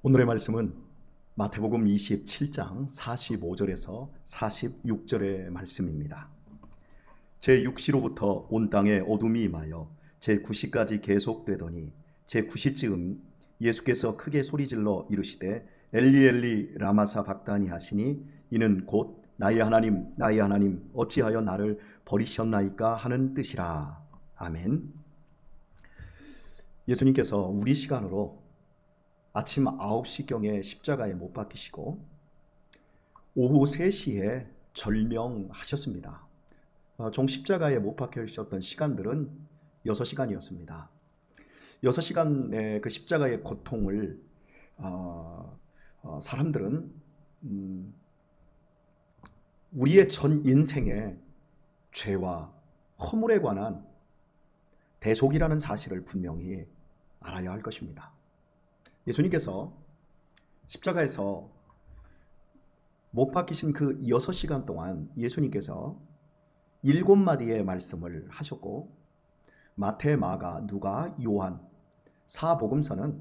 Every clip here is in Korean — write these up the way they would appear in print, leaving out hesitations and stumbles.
오늘의 말씀은 마태복음 27장 45절에서 46절의 말씀입니다. 제6시로부터 온 땅에 어둠이 임하여 제9시까지 계속되더니 제9시쯤 예수께서 크게 소리질러 이르시되 엘리 엘리 라마 사박다니 하시니 이는 곧 나의 하나님 나의 하나님 어찌하여 나를 버리셨나이까 하는 뜻이라. 아멘. 예수님께서 우리 시간으로 아침 9시경에 십자가에 못 박히시고 오후 3시에 절명하셨습니다. 총 십자가에 못 박히셨던 시간들은 6시간이었습니다. 6시간의 그 십자가의 고통을 사람들은 우리의 전 인생의 죄와 허물에 관한 대속이라는 사실을 분명히 알아야 할 것입니다. 예수님께서 십자가에서 못 박히신 그 6시간 동안 예수님께서 7마디의 말씀을 하셨고 마태, 마가, 누가, 요한, 사복음서는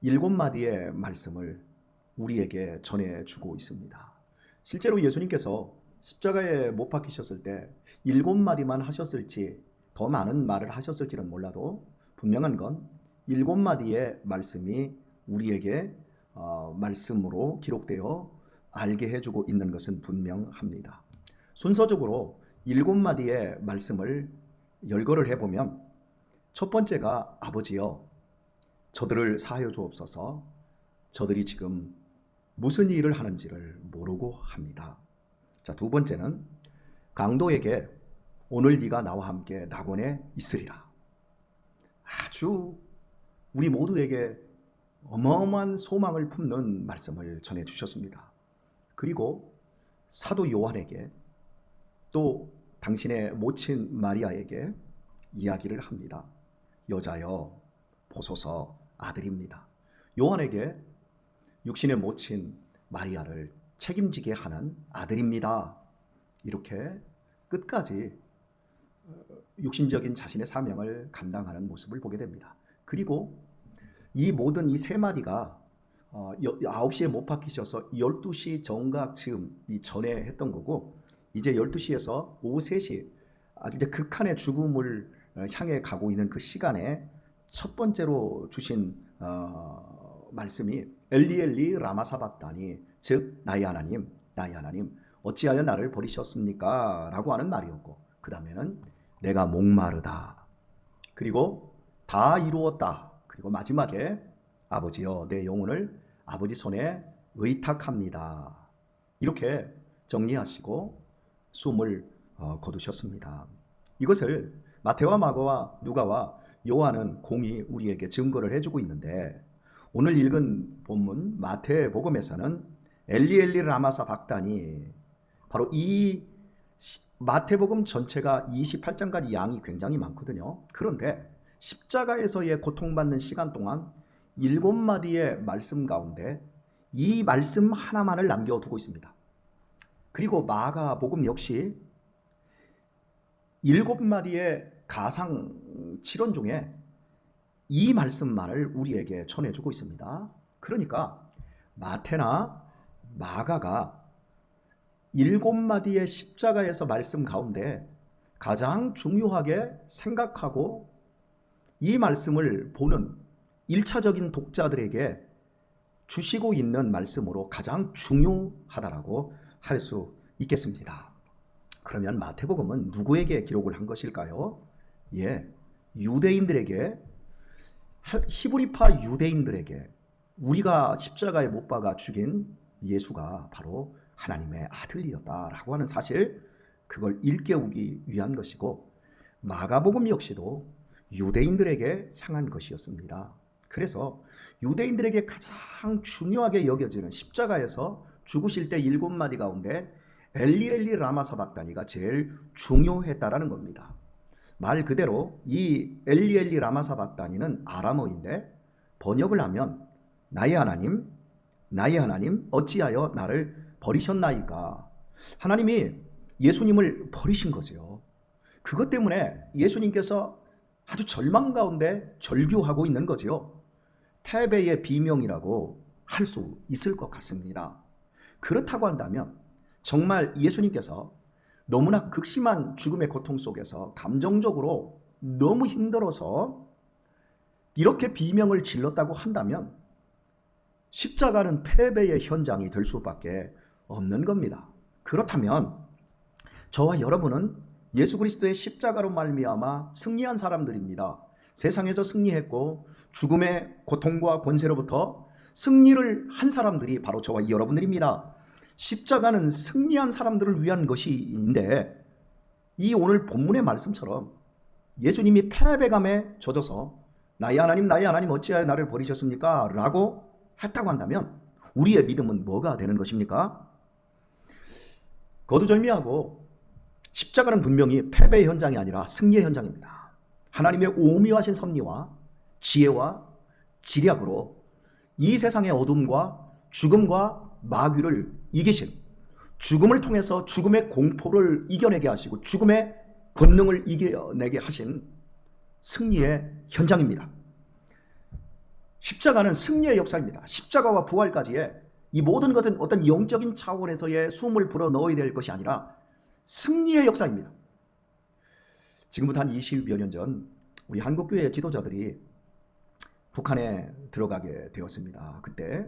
7마디의 말씀을 우리에게 전해주고 있습니다. 실제로 예수님께서 십자가에 못 박히셨을 때 7마디만 하셨을지 더 많은 말을 하셨을지는 몰라도 분명한 건 7마디의 말씀이 우리에게 말씀으로 기록되어 알게 해주고 있는 것은 분명합니다. 순서적으로 7마디의 말씀을 열거를 해보면 첫 번째가 아버지여 저들을 사하여 주옵소서 저들이 지금 무슨 일을 하는지를 모르고 합니다. 자, 두 번째는 강도에게 오늘 네가 나와 함께 낙원에 있으리라. 아주 우리 모두에게 어마어마한 소망을 품는 말씀을 전해주셨습니다. 그리고 사도 요한에게 또 당신의 모친 마리아에게 이야기를 합니다. 여자여 보소서 아들입니다. 요한에게 육신의 모친 마리아를 책임지게 하는 아들입니다. 이렇게 끝까지 육신적인 자신의 사명을 감당하는 모습을 보게 됩니다. 그리고 이 모든 이 세 마디가 9시에 못 박히셔서 12시 정각쯤 전에 했던 거고 이제 12시에서 오후 3시 아주 이제 극한의 죽음을 향해 가고 있는 그 시간에 첫 번째로 주신 말씀이 엘리 엘리 라마 사박다니, 즉 나의 하나님 나의 하나님 어찌하여 나를 버리셨습니까? 라고 하는 말이었고 그 다음에는 내가 목마르다, 그리고 다 이루었다, 그리고 마지막에 아버지여 내 영혼을 아버지 손에 의탁합니다. 이렇게 정리하시고 숨을 거두셨습니다. 이것을 마태와 마가와 누가와 요한은 공히 우리에게 증거를 해주고 있는데 오늘 읽은 본문 마태복음에서는 엘리 엘리 라마 사박다니, 바로 이 마태복음 전체가 28장까지 양이 굉장히 많거든요. 그런데 십자가에서의 고통받는 시간 동안 7마디의 말씀 가운데 이 말씀 하나만을 남겨두고 있습니다. 그리고 마가복음 역시 7마디의 가상 칠언 중에 이 말씀만을 우리에게 전해주고 있습니다. 그러니까 마태나 마가가 7마디의 십자가에서 말씀 가운데 가장 중요하게 생각하고 이 말씀을 보는 1차적인 독자들에게 주시고 있는 말씀으로 가장 중요하다라고 할 수 있겠습니다. 그러면 마태복음은 누구에게 기록을 한 것일까요? 유대인들에게, 히브리파 유대인들에게 우리가 십자가에 못 박아 죽인 예수가 바로 하나님의 아들이었다라고 하는 사실, 그걸 일깨우기 위한 것이고 마가복음 역시도 유대인들에게 향한 것이었습니다. 그래서 유대인들에게 가장 중요하게 여겨지는 십자가에서 죽으실 때 7마디 가운데 엘리 엘리 라마 사박다니가 제일 중요했다라는 겁니다. 말 그대로 이 엘리 엘리 라마 사박다니는 아람어인데 번역을 하면 나의 하나님 나의 하나님 어찌하여 나를 버리셨나이까. 하나님이 예수님을 버리신 거죠. 그것 때문에 예수님께서 아주 절망 가운데 절규하고 있는 거죠. 패배의 비명이라고 할 수 있을 것 같습니다. 그렇다고 한다면 정말 예수님께서 너무나 극심한 죽음의 고통 속에서 감정적으로 너무 힘들어서 이렇게 비명을 질렀다고 한다면 십자가는 패배의 현장이 될 수밖에 없는 겁니다. 그렇다면 저와 여러분은 예수 그리스도의 십자가로 말미암아 승리한 사람들입니다. 세상에서 승리했고 죽음의 고통과 권세로부터 승리를 한 사람들이 바로 저와 여러분들입니다. 십자가는 승리한 사람들을 위한 것인데 이 오늘 본문의 말씀처럼 예수님이 패배감에 젖어서 나의 하나님 어찌하여 나를 버리셨습니까? 라고 했다고 한다면 우리의 믿음은 뭐가 되는 것입니까? 거두절미하고 십자가는 분명히 패배의 현장이 아니라 승리의 현장입니다. 하나님의 오묘하신 섭리와 지혜와 지략으로 이 세상의 어둠과 죽음과 마귀를 이기신, 죽음을 통해서 죽음의 공포를 이겨내게 하시고 죽음의 권능을 이겨내게 하신 승리의 현장입니다. 십자가는 승리의 역사입니다. 십자가와 부활까지의 이 모든 것은 어떤 영적인 차원에서의 숨을 불어넣어야 될 것이 아니라 승리의 역사입니다. 지금부터 한 20여 년 전 우리 한국교회 지도자들이 북한에 들어가게 되었습니다. 그때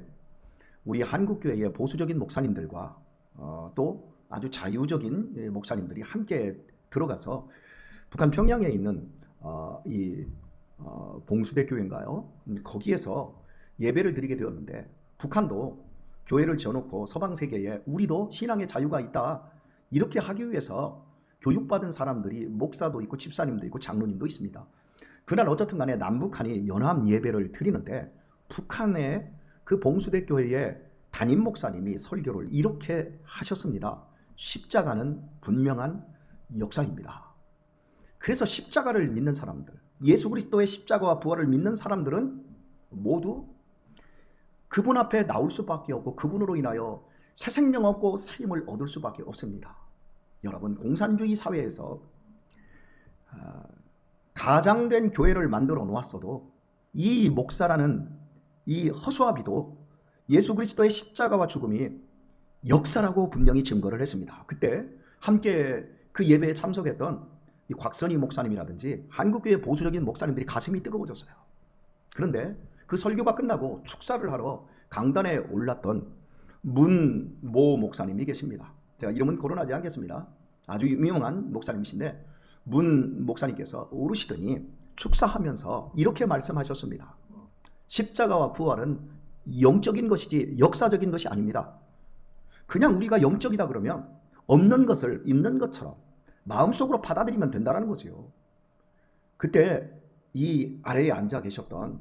우리 한국교회의 보수적인 목사님들과 또 아주 자유적인 목사님들이 함께 들어가서 북한 평양에 있는 봉수대 교회인가요? 거기에서 예배를 드리게 되었는데 북한도 교회를 지어놓고 서방 세계에 우리도 신앙의 자유가 있다 이렇게 하기 위해서 교육받은 사람들이 목사도 있고 집사님도 있고 장로님도 있습니다. 그날 어쨌든 간에 남북한이 연합 예배를 드리는데 북한의 그 봉수대 교회의 담임 목사님이 설교를 이렇게 하셨습니다. 십자가는 분명한 역사입니다. 그래서 십자가를 믿는 사람들, 예수 그리스도의 십자가와 부활을 믿는 사람들은 모두 그분 앞에 나올 수밖에 없고 그분으로 인하여 새 생명 얻고 새 힘을 얻을 수밖에 없습니다. 여러분, 공산주의 사회에서 가장된 교회를 만들어 놓았어도 이 목사라는 이 허수아비도 예수 그리스도의 십자가와 죽음이 역사라고 분명히 증거를 했습니다. 그때 함께 그 예배에 참석했던 이 곽선희 목사님이라든지 한국교회 보수적인 목사님들이 가슴이 뜨거워졌어요. 그런데 그 설교가 끝나고 축사를 하러 강단에 올랐던 문모 목사님이 계십니다. 제가 이름은 거론하지 않겠습니다. 아주 유명한 목사님이신데 문 목사님께서 오르시더니 축사하면서 이렇게 말씀하셨습니다. 십자가와 부활은 영적인 것이지 역사적인 것이 아닙니다. 그냥 우리가 영적이다 그러면 없는 것을 있는 것처럼 마음속으로 받아들이면 된다는 거죠. 그때 이 아래에 앉아 계셨던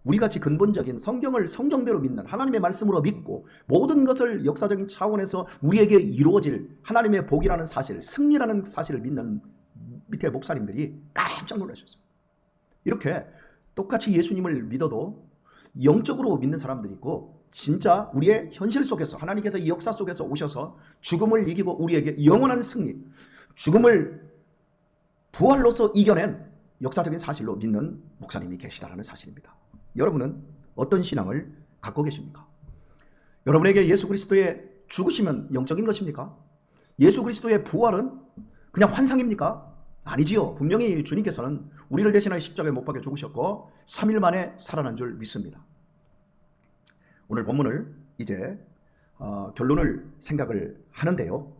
우리같이 근본적인 성경을 성경대로 믿는 하나님의 말씀으로 믿고 모든 것을 역사적인 차원에서 우리에게 이루어질 하나님의 복이라는 사실, 승리라는 사실을 믿는 밑에 목사님들이 깜짝 놀라셨어요. 이렇게 똑같이 예수님을 믿어도 영적으로 믿는 사람들이 있고 진짜 우리의 현실 속에서 하나님께서 이 역사 속에서 오셔서 죽음을 이기고 우리에게 영원한 승리, 죽음을 부활로서 이겨낸 역사적인 사실로 믿는 목사님이 계시다는 사실입니다. 여러분은 어떤 신앙을 갖고 계십니까? 여러분에게 예수 그리스도의 죽으심은 영적인 것입니까? 예수 그리스도의 부활은 그냥 환상입니까? 아니지요. 분명히 주님께서는 우리를 대신하여 십자가에 못 박혀 죽으셨고 3일 만에 살아난 줄 믿습니다. 오늘 본문을 이제 결론을 생각을 하는데요.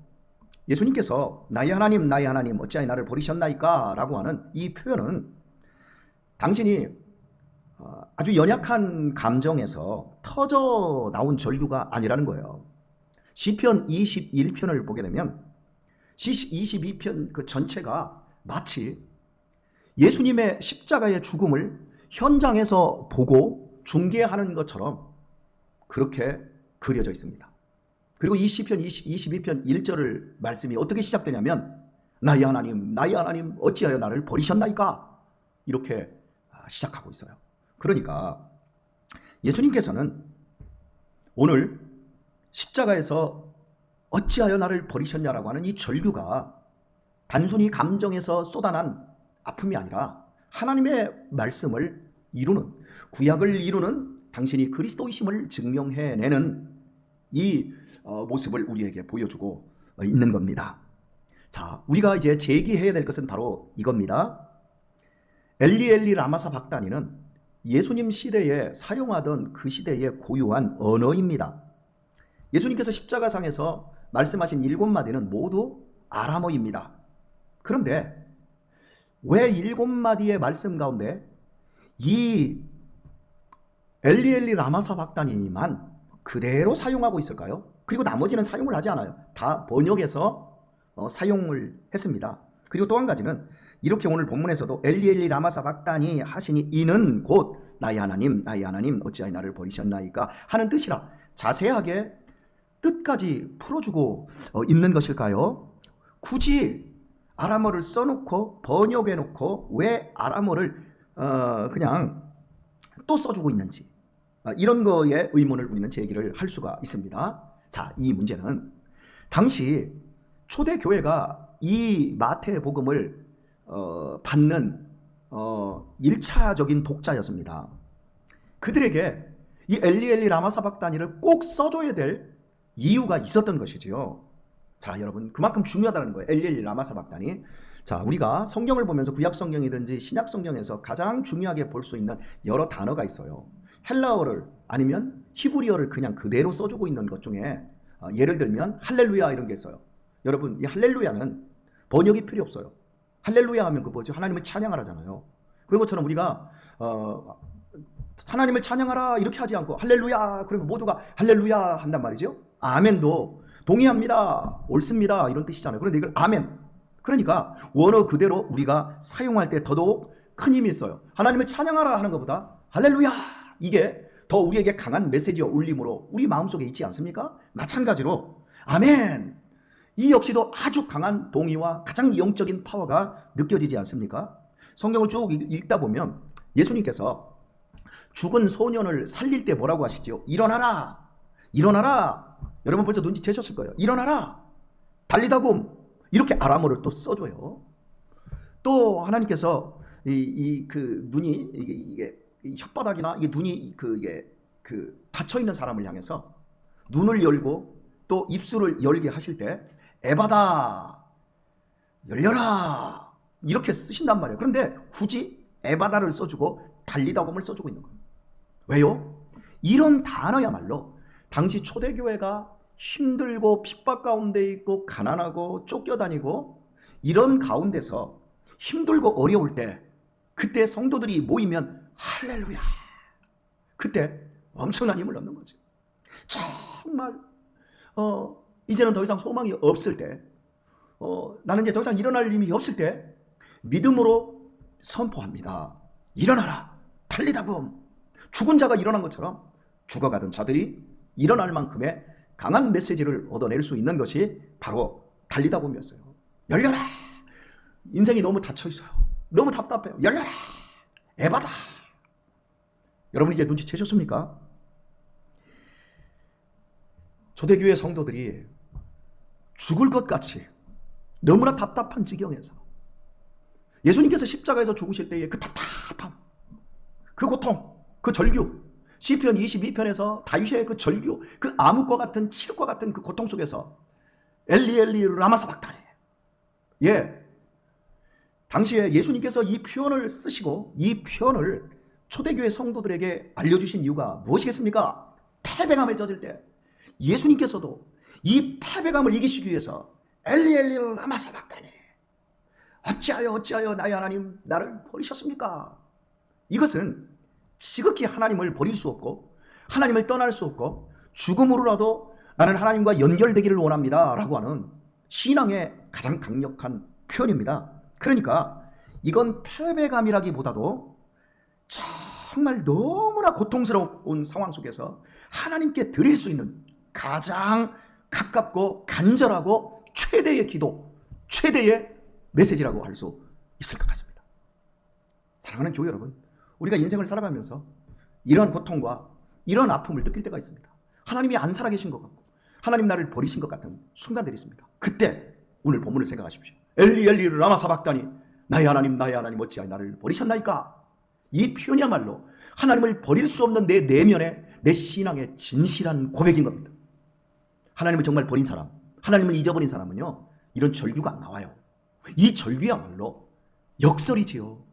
예수님께서 나의 하나님 어찌하여 나를 버리셨나이까? 라고 하는 이 표현은 당신이 아주 연약한 감정에서 터져 나온 절규가 아니라는 거예요. 시편 21편을 보게 되면 22편 그 전체가 마치 예수님의 십자가의 죽음을 현장에서 보고 중계하는 것처럼 그렇게 그려져 있습니다. 그리고 이 시편 22편 1절을 말씀이 어떻게 시작되냐면 나의 하나님 어찌하여 나를 버리셨나이까? 이렇게 시작하고 있어요. 그러니까 예수님께서는 오늘 십자가에서 어찌하여 나를 버리셨냐라고 하는 이 절규가 단순히 감정에서 쏟아난 아픔이 아니라 하나님의 말씀을 이루는, 구약을 이루는 당신이 그리스도이심을 증명해내는 이 모습을 우리에게 보여주고 있는 겁니다. 자, 우리가 이제 제기해야 될 것은 바로 이겁니다. 엘리 엘리 라마 사박다니는 예수님 시대에 사용하던 그 시대의 고유한 언어입니다. 예수님께서 십자가상에서 말씀하신 7마디는 모두 아람어입니다. 그런데 왜 7마디의 말씀 가운데 이 엘리 엘리 라마 사박다니만 그대로 사용하고 있을까요? 그리고 나머지는 사용을 하지 않아요. 다 번역해서 사용을 했습니다. 그리고 또 한 가지는 이렇게 오늘 본문에서도 엘리 엘리 라마 사박다니 하시니 이는 곧 나의 하나님 어찌하여 나를 버리셨나이까 하는 뜻이라 자세하게 뜻까지 풀어주고 있는 것일까요? 굳이 아람어를 써놓고 번역해놓고 왜 아람어를 그냥 또 써주고 있는지 이런 거에 의문을 우리는 제기를 할 수가 있습니다. 자, 이 문제는 당시 초대교회가 이 마태복음을 받는 1차적인 독자였습니다. 그들에게 이 엘리 엘리 라마 사박다니를 꼭 써줘야 될 이유가 있었던 것이지요. 자, 여러분, 그만큼 중요하다는 거예요. 엘리 엘리 라마 사박다니. 자, 우리가 성경을 보면서 구약 성경이든지 신약 성경에서 가장 중요하게 볼 수 있는 여러 단어가 있어요. 헬라어를 아니면 히브리어를 그냥 그대로 써주고 있는 것 중에 예를 들면 할렐루야 이런 게 있어요. 여러분, 이 할렐루야는 번역이 필요 없어요. 할렐루야 하면 그 뭐죠? 하나님을 찬양하라잖아요. 그런 것처럼 우리가 하나님을 찬양하라 이렇게 하지 않고 할렐루야 그러면 모두가 할렐루야 한단 말이죠. 아멘도 동의합니다, 옳습니다 이런 뜻이잖아요. 그런데 이걸 아멘, 그러니까 원어 그대로 우리가 사용할 때 더더욱 큰 힘이 있어요. 하나님을 찬양하라 하는 것보다 할렐루야 이게 더 우리에게 강한 메시지와 울림으로 우리 마음속에 있지 않습니까? 마찬가지로 아멘 이 역시도 아주 강한 동의와 가장 영적인 파워가 느껴지지 않습니까? 성경을 쭉 읽다 보면 예수님께서 죽은 소년을 살릴 때 뭐라고 하시죠? 일어나라, 일어나라. 여러분 벌써 눈치채셨을 거예요. 일어나라, 달리다곰. 이렇게 아람어를 또 써줘요. 또 하나님께서 그 눈이 이게 혓바닥이나 이게 눈이 그 닫혀 있는 사람을 향해서 눈을 열고 또 입술을 열게 하실 때 에바다 열려라 이렇게 쓰신단 말이에요. 그런데 굳이 에바다를 써주고 달리다곰을 써주고 있는 거예요. 왜요? 이런 단어야말로 당시 초대교회가 힘들고 핍박 가운데 있고 가난하고 쫓겨다니고 이런 가운데서 힘들고 어려울 때 그때 성도들이 모이면 할렐루야 그때 엄청난 힘을 얻는 거죠. 정말 이제는 더 이상 소망이 없을 때 나는 이제 더 이상 일어날 힘이 없을 때 믿음으로 선포합니다. 일어나라, 달리다곰. 죽은 자가 일어난 것처럼 죽어가던 자들이 일어날 만큼의 강한 메시지를 얻어낼 수 있는 것이 바로 달리다곰이었어요. 열려라, 인생이 너무 닫혀있어요, 너무 답답해요, 열려라, 에바다. 여러분 이제 눈치채셨습니까? 초대교회 성도들이 죽을 것 같이 너무나 답답한 지경에서 예수님께서 십자가에서 죽으실 때의 그 답답함, 그 고통, 그 절규, 시편 22편에서 다윗의 그 절규, 그 암흑과 같은 칠흑과 같은 그 고통 속에서 엘리 엘리 라마 사박다니. 당시에 예수님께서 이 표현을 쓰시고 이 표현을 초대교회 성도들에게 알려주신 이유가 무엇이겠습니까? 패배감에 젖을 때 예수님께서도 이 패배감을 이기시기 위해서 엘리 엘리 라마 사박다니 어찌하여 나의 하나님 나를 버리셨습니까? 이것은 지극히 하나님을 버릴 수 없고 하나님을 떠날 수 없고 죽음으로라도 나는 하나님과 연결되기를 원합니다 라고 하는 신앙의 가장 강력한 표현입니다. 그러니까 이건 패배감이라기보다도 정말 너무나 고통스러운 상황 속에서 하나님께 드릴 수 있는 가장 가깝고 간절하고 최대의 기도, 최대의 메시지라고 할 수 있을 것 같습니다. 사랑하는 교회 여러분, 우리가 인생을 살아가면서 이런 고통과 이런 아픔을 느낄 때가 있습니다. 하나님이 안 살아계신 것 같고 하나님 나를 버리신 것 같은 순간들이 있습니다. 그때 오늘 본문을 생각하십시오. 엘리 엘리 라마 사박다니 나의 하나님 어찌하여 나를 버리셨나이까? 이 표현이야말로 하나님을 버릴 수 없는 내 내면의 내 신앙의 진실한 고백인 겁니다. 하나님을 정말 버린 사람, 하나님을 잊어버린 사람은요, 이런 절규가 안 나와요. 이 절규야말로 역설이지요.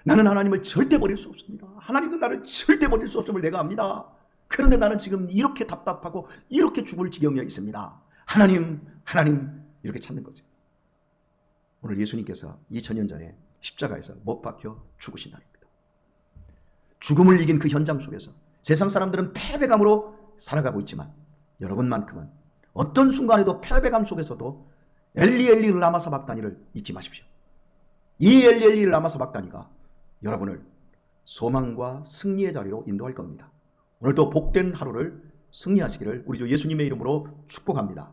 나는 하나님을 절대 버릴 수 없습니다. 하나님은 나를 절대 버릴 수 없음을 내가 압니다. 그런데 나는 지금 이렇게 답답하고 이렇게 죽을 지경에 있습니다. 하나님, 하나님, 이렇게 찾는 거죠. 오늘 예수님께서 2000년 전에 십자가에서 못 박혀 죽으신 날입니다. 죽음을 이긴 그 현장 속에서 세상 사람들은 패배감으로 살아가고 있지만 여러분만큼은 어떤 순간에도 패배감 속에서도 엘리 엘리 라마 사박다니를 잊지 마십시오. 이 엘리 엘리 라마 사박다니가 여러분을 소망과 승리의 자리로 인도할 겁니다. 오늘도 복된 하루를 승리하시기를 우리 주 예수님의 이름으로 축복합니다.